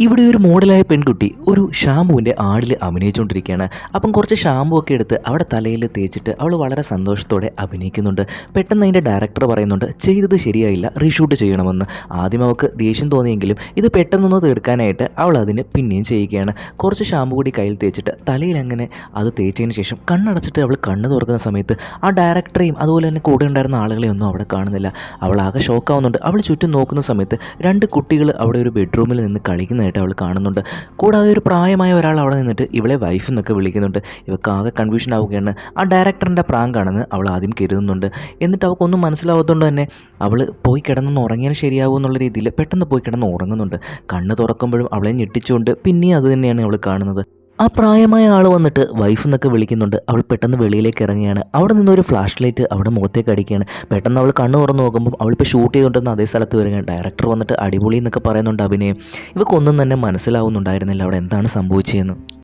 ഇവിടെ ഒരു മോഡലായ പെൺകുട്ടി ഒരു ഷാമ്പുവിൻ്റെ ആടിൽ അഭിനയിച്ചുകൊണ്ടിരിക്കുകയാണ്. അപ്പം കുറച്ച് ഷാമ്പു ഒക്കെ എടുത്ത് അവിടെ തലയിൽ തേച്ചിട്ട് അവൾ വളരെ സന്തോഷത്തോടെ അഭിനയിക്കുന്നുണ്ട്. പെട്ടെന്ന് അതിൻ്റെ ഡയറക്ടർ പറയുന്നുണ്ട് ചെയ്തത് ശരിയായില്ല, റീഷൂട്ട് ചെയ്യണമെന്ന്. ആദ്യം അവൾക്ക് ദേഷ്യം തോന്നിയെങ്കിലും ഇത് പെട്ടെന്നൊന്ന് തീർക്കാനായിട്ട് അവൾ അതിന് പിന്നെയും ചെയ്യുകയാണ്. കുറച്ച് ഷാമ്പു കൂടി കയ്യിൽ തേച്ചിട്ട് തലയിൽ അങ്ങനെ അത് തേച്ചതിന് ശേഷം കണ്ണടച്ചിട്ട് അവൾ കണ്ണ് തുറക്കുന്ന സമയത്ത് ആ ഡയറക്ടറെയും അതുപോലെ തന്നെ കൂടെ ഉണ്ടായിരുന്ന ആളുകളെയും ഒന്നും അവിടെ കാണുന്നില്ല. അവൾ ആകെ ഷോക്കാവുന്നുണ്ട്. അവൾ ചുറ്റും നോക്കുന്ന സമയത്ത് രണ്ട് കുട്ടികൾ അവിടെ ഒരു ബെഡ്റൂമിൽ നിന്ന് കളിക്കുന്നതായിട്ട് അവൾ കാണുന്നുണ്ട്. കൂടാതെ ഒരു പ്രായമായ ഒരാൾ അവിടെ നിന്നിട്ട് ഇവളെ വൈഫ് എന്നൊക്കെ വിളിക്കുന്നുണ്ട്. ഇവൾക്ക് ആകെ കൺഫ്യൂഷൻ ആവുകയാണ്. ആ ഡയറക്ടറിൻ്റെ പ്രാങ്കാണെന്ന് അവൾ ആദ്യം കരുതുന്നുണ്ട്. എന്നിട്ട് അവൾക്കൊന്നും മനസ്സിലാവാത്തതുകൊണ്ട് തന്നെ അവൾ പോയി കിടന്നൊന്ന് ഉറങ്ങിയാൽ ശരിയാവും എന്നുള്ള രീതിയിൽ പെട്ടെന്ന് പോയി കിടന്ന് ഉറങ്ങുന്നുണ്ട്. കണ്ണ് തുറക്കുമ്പോഴും അവളെ ഞെട്ടിച്ചുകൊണ്ട് പിന്നെയും അത് തന്നെയാണ് അവൾ കാണുന്നത്. ആ പ്രായമായ ആൾ വന്നിട്ട് വൈഫ് എന്നൊക്കെ വിളിക്കുന്നുണ്ട്. അവൾ പെട്ടെന്ന് വെളിയിലേക്ക് ഇറങ്ങുകയാണ്. അവിടെ നിന്നൊരു ഫ്ലാഷ് ലൈറ്റ് അവിടെ മുഖത്തേക്ക് അടിക്കുകയാണ്. പെട്ടെന്ന് അവൾ കണ്ണ് തുറന്ന് നോക്കുമ്പോൾ അവളിപ്പോൾ ഷൂട്ട് ചെയ്തുകൊണ്ടിരുന്ന അതേ സ്ഥലത്ത് വരികയാണ്. ഡയറക്ടർ വന്നിട്ട് അടിപൊളി എന്നൊക്കെ പറയുന്നുണ്ട് അഭിനയം. ഇവക്കൊന്നും തന്നെ മനസ്സിലാവുന്നുണ്ടായിരുന്നില്ല അവിടെ എന്താണ് സംഭവിച്ചതെന്ന്.